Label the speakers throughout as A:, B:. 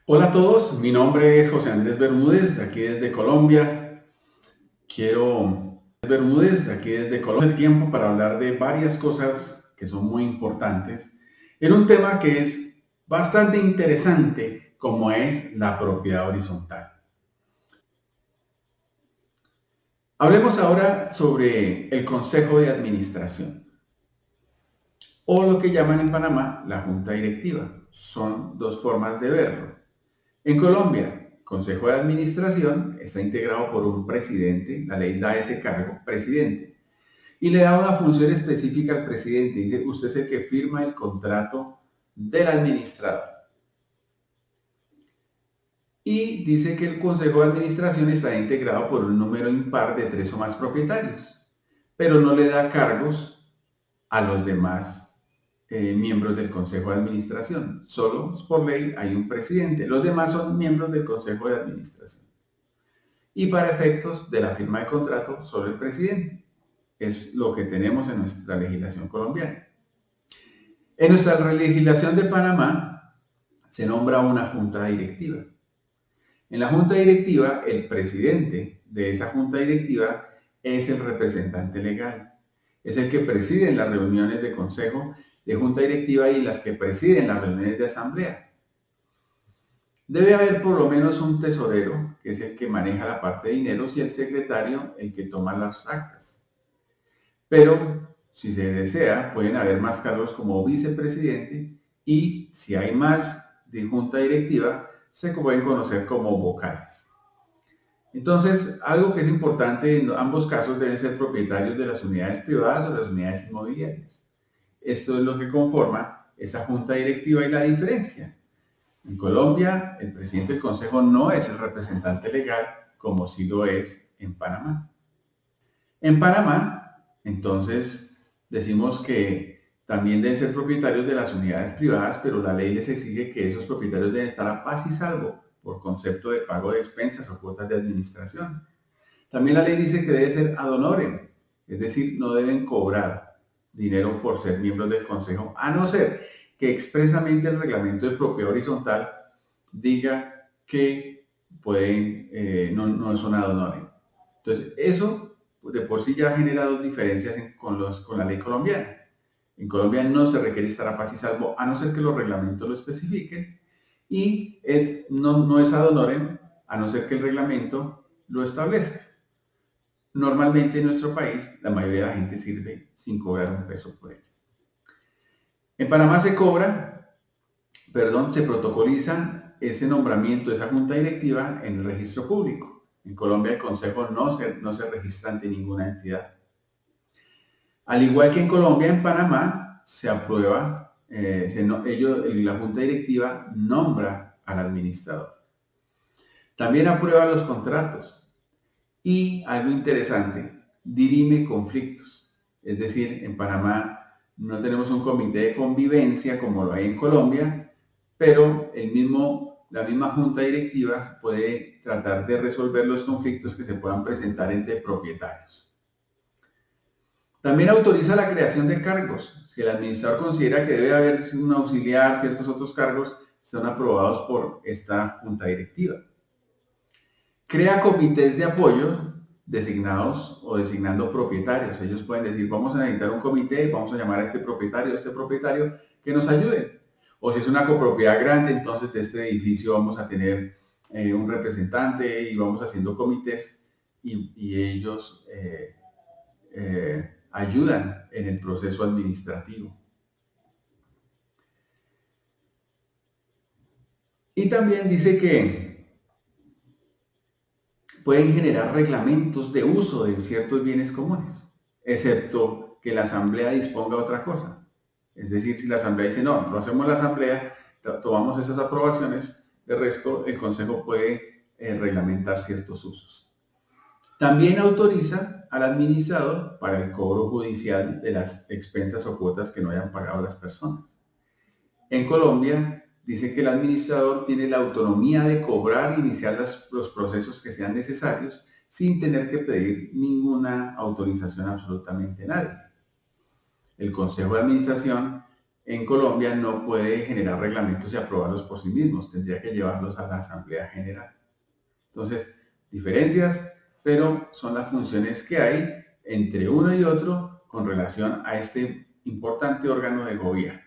A: Hola a todos, mi nombre es José Andrés Bermúdez, de aquí desde Colombia. Quiero el tiempo para hablar de varias cosas que son muy importantes en un tema que es bastante interesante como es la propiedad horizontal. Hablemos ahora sobre el Consejo de Administración o lo que llaman en Panamá la Junta Directiva. Son dos formas de verlo. En Colombia, Consejo de Administración está integrado por un presidente, la ley da ese cargo, presidente, y le da una función específica al presidente. Dice, usted es el que firma el contrato del administrador. Y dice que el Consejo de Administración está integrado por un número impar de 3 o más propietarios, pero no le da cargos a los demás miembros del Consejo de Administración. Solo por ley hay un presidente. Los demás son miembros del Consejo de Administración. Y para efectos de la firma de contrato, solo el presidente. Es lo que tenemos en nuestra legislación colombiana. En nuestra legislación de Panamá se nombra una junta directiva. En la junta directiva, el presidente de esa junta directiva es el representante legal. Es el que preside las reuniones de consejo de junta directiva y las que presiden las reuniones de asamblea. Debe haber por lo menos un tesorero, que es el que maneja la parte de dineros, y el secretario, el que toma las actas. Pero, si se desea, pueden haber más cargos como vicepresidente y, si hay más de junta directiva, se pueden conocer como vocales. Entonces, algo que es importante en ambos casos deben ser propietarios de las unidades privadas o las unidades inmobiliarias. Esto es lo que conforma esta junta directiva y la diferencia. En Colombia, el presidente del consejo no es el representante legal como sí lo es en Panamá. En Panamá, entonces, decimos que también deben ser propietarios de las unidades privadas, pero la ley les exige que esos propietarios deben estar a paz y salvo por concepto de pago de expensas o cuotas de administración. También la ley dice que debe ser ad honorem, es decir, no deben cobrar dinero por ser miembros del consejo, a no ser que expresamente el reglamento de propiedad horizontal diga que pueden, no son ad honorem. Entonces, eso de por sí ya genera dos diferencias con la ley colombiana. En Colombia no se requiere estar a paz y salvo, a no ser que los reglamentos lo especifiquen, y no es ad honorem, a no ser que el reglamento lo establezca. Normalmente en nuestro país, la mayoría de la gente sirve sin cobrar un peso por ello. En Panamá se protocoliza ese nombramiento, esa junta directiva en el registro público. En Colombia el consejo no se registra ante ninguna entidad. Al igual que en Colombia, en Panamá se aprueba, la junta directiva nombra al administrador. También aprueba los contratos y, algo interesante, dirime conflictos. Es decir, en Panamá no tenemos un comité de convivencia como lo hay en Colombia, pero la misma junta directiva puede tratar de resolver los conflictos que se puedan presentar entre propietarios. También autoriza la creación de cargos. Si el administrador considera que debe haber un auxiliar, ciertos otros cargos son aprobados por esta junta directiva. Crea comités de apoyo designados o designando propietarios. Ellos pueden decir, vamos a necesitar un comité, vamos a llamar a este propietario, que nos ayude. O si es una copropiedad grande, entonces de este edificio vamos a tener un representante y vamos haciendo comités y ellos ayudan en el proceso administrativo. Y también dice que pueden generar reglamentos de uso de ciertos bienes comunes, excepto que la asamblea disponga otra cosa. Es decir, si la asamblea dice no, lo hacemos la asamblea, tomamos esas aprobaciones, de resto el consejo puede reglamentar ciertos usos. También autoriza al administrador para el cobro judicial de las expensas o cuotas que no hayan pagado las personas. En Colombia dice que el administrador tiene la autonomía de cobrar e iniciar los procesos que sean necesarios sin tener que pedir ninguna autorización a absolutamente nadie. El Consejo de Administración en Colombia no puede generar reglamentos y aprobarlos por sí mismos, tendría que llevarlos a la Asamblea General. Entonces, diferencias, pero son las funciones que hay entre uno y otro con relación a este importante órgano de gobierno.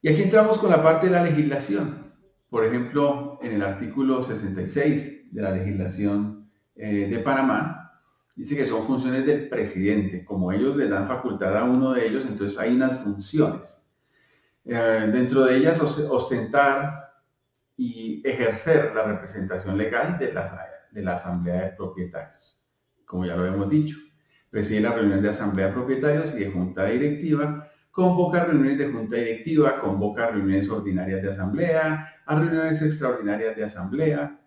A: Y aquí entramos con la parte de la legislación. Por ejemplo, en el artículo 66 de la legislación de Panamá, dice que son funciones del presidente. Como ellos le dan facultad a uno de ellos, entonces hay unas funciones. Dentro de ellas, ostentar y ejercer la representación legal de la Asamblea de Propietarios. Como ya lo hemos dicho, preside la reunión de Asamblea de Propietarios y de Junta Directiva, convoca reuniones de junta directiva, convoca reuniones ordinarias de asamblea, a reuniones extraordinarias de asamblea,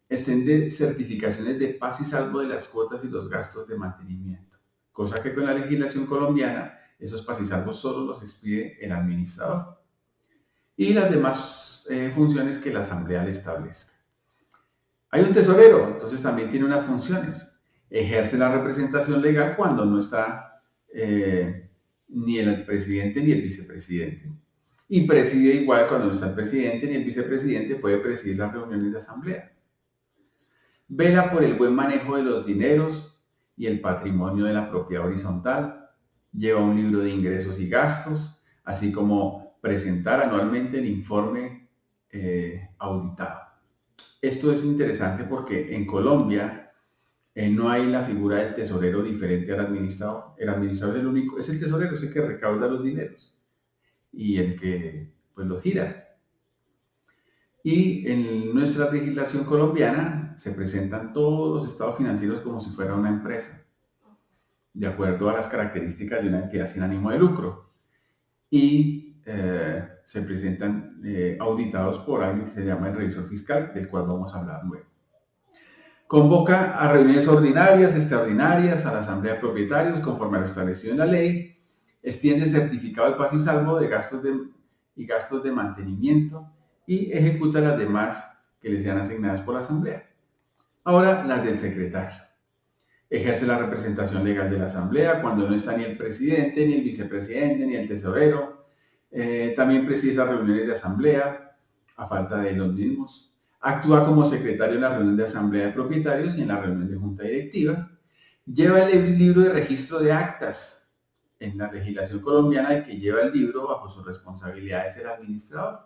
A: extiende certificaciones de paz y salvo de las cuotas y los gastos de mantenimiento, cosa que con la legislación colombiana esos paz y salvos solo los expide el administrador. Y las demás funciones que la asamblea le establezca. Hay un tesorero, entonces también tiene unas funciones. Ejerce la representación legal cuando no está ni el presidente ni el vicepresidente. Y preside igual cuando no está el presidente ni el vicepresidente, puede presidir las reuniones de asamblea. Vela por el buen manejo de los dineros y el patrimonio de la propiedad horizontal. Lleva un libro de ingresos y gastos, así como presentar anualmente el informe auditado. Esto es interesante porque en Colombia no hay la figura del tesorero diferente al administrador. El administrador es el único, es el tesorero, es el que recauda los dineros y el que pues los gira. Y en nuestra legislación colombiana se presentan todos los estados financieros como si fuera una empresa, de acuerdo a las características de una entidad sin ánimo de lucro. Y se presentan auditados por alguien que se llama el revisor fiscal, del cual vamos a hablar luego. Convoca a reuniones ordinarias, extraordinarias, a la Asamblea de Propietarios, conforme a lo establecido en la ley, extiende certificado de paz y salvo de gastos de mantenimiento y ejecuta las demás que le sean asignadas por la Asamblea. Ahora, las del secretario. Ejerce la representación legal de la Asamblea cuando no está ni el presidente, ni el vicepresidente, ni el tesorero. También preside esas reuniones de Asamblea, a falta de los mismos. Actúa como secretario en la reunión de Asamblea de Propietarios y en la reunión de Junta Directiva. Lleva el libro de registro de actas. En la legislación colombiana, el que lleva el libro bajo su responsabilidad es el administrador.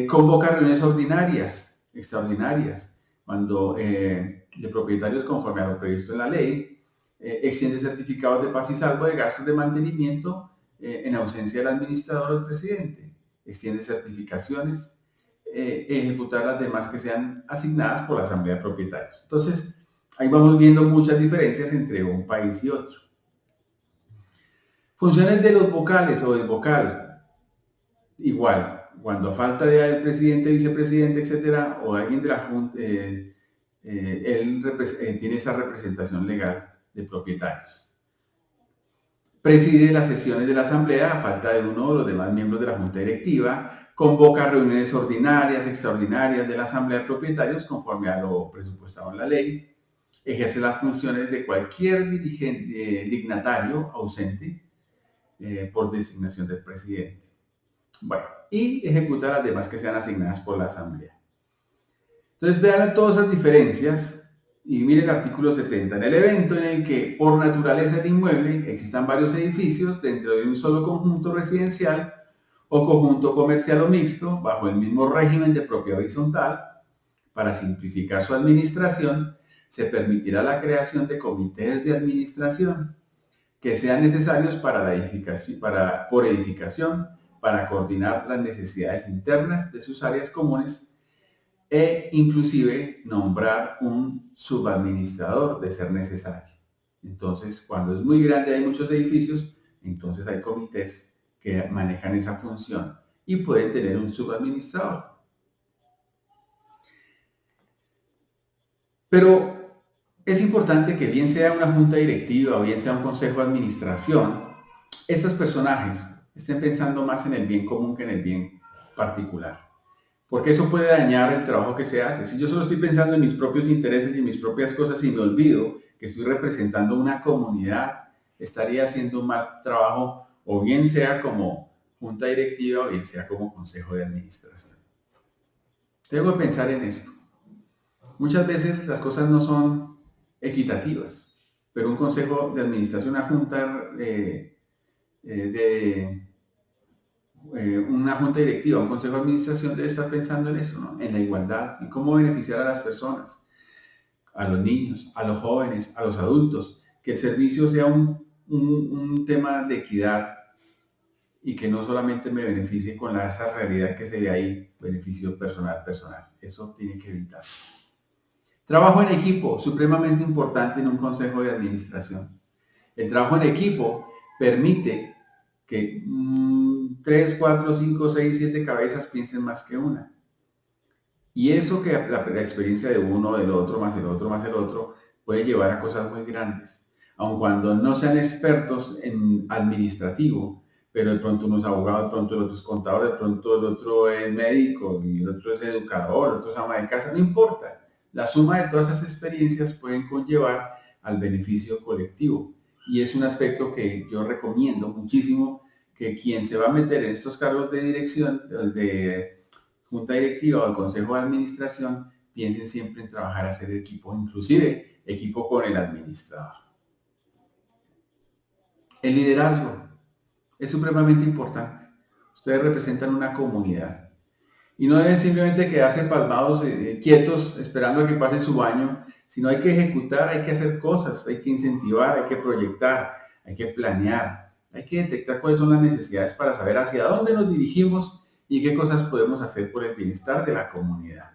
A: Convoca reuniones ordinarias, extraordinarias, cuando de propietarios conforme a lo previsto en la ley, extiende certificados de paz y salvo de gastos de mantenimiento en ausencia del administrador o del presidente. Extiende certificaciones, ejecutar las demás que sean asignadas por la Asamblea de Propietarios. Entonces, ahí vamos viendo muchas diferencias entre un país y otro. Funciones de los vocales o del vocal, igual, cuando falta del presidente, vicepresidente, etcétera, o alguien de la Junta, él tiene esa representación legal de propietarios. Preside las sesiones de la Asamblea a falta de uno o los demás miembros de la Junta Directiva. Convoca reuniones ordinarias, extraordinarias de la Asamblea de Propietarios conforme a lo presupuestado en la ley. Ejerce las funciones de cualquier dignatario ausente por designación del presidente. Bueno, y ejecuta las demás que sean asignadas por la Asamblea. Entonces vean todas esas diferencias y miren el artículo 70. En el evento en el que por naturaleza del inmueble existan varios edificios dentro de un solo conjunto residencial o conjunto comercial o mixto, bajo el mismo régimen de propiedad horizontal, para simplificar su administración, se permitirá la creación de comités de administración que sean necesarios para la edificación, por edificación, para coordinar las necesidades internas de sus áreas comunes e inclusive nombrar un subadministrador de ser necesario. Entonces, cuando es muy grande, hay muchos edificios, entonces hay comités que manejan esa función y pueden tener un subadministrador. Pero es importante que bien sea una junta directiva o bien sea un consejo de administración, estos personajes estén pensando más en el bien común que en el bien particular. Porque eso puede dañar el trabajo que se hace. Si yo solo estoy pensando en mis propios intereses y mis propias cosas y me olvido que estoy representando una comunidad estaría haciendo un mal trabajo, o bien sea como junta directiva o bien sea como consejo de administración. Tengo que pensar en esto. Muchas veces las cosas no son equitativas, pero un consejo de administración, una junta directiva, un consejo de administración debe estar pensando en eso, ¿no? En la igualdad, en cómo beneficiar a las personas, a los niños, a los jóvenes, a los adultos, que el servicio sea un tema de equidad y que no solamente me beneficie con esa realidad que se ve ahí, beneficio personal. Eso tiene que evitar. Trabajo en equipo, supremamente importante en un consejo de administración. El trabajo en equipo permite que 3, 4, 5, 6, 7 cabezas piensen más que una. Y eso que la experiencia de uno, del otro, más el otro, más el otro, puede llevar a cosas muy grandes. Aun cuando no sean expertos en administrativo, pero de pronto uno es abogado, de pronto el otro es contador, de pronto el otro es médico y el otro es educador, el otro es ama de casa, no importa. La suma de todas esas experiencias pueden conllevar al beneficio colectivo. Y es un aspecto que yo recomiendo muchísimo, que quien se va a meter en estos cargos de dirección, de junta directiva o el consejo de administración, piensen siempre en trabajar, hacer equipo, inclusive equipo con el administrador. El liderazgo es supremamente importante. Ustedes representan una comunidad y no deben simplemente quedarse pasmados, quietos, esperando a que pase su baño, sino hay que ejecutar, hay que hacer cosas, hay que incentivar, hay que proyectar, hay que planear, hay que detectar cuáles son las necesidades para saber hacia dónde nos dirigimos y qué cosas podemos hacer por el bienestar de la comunidad.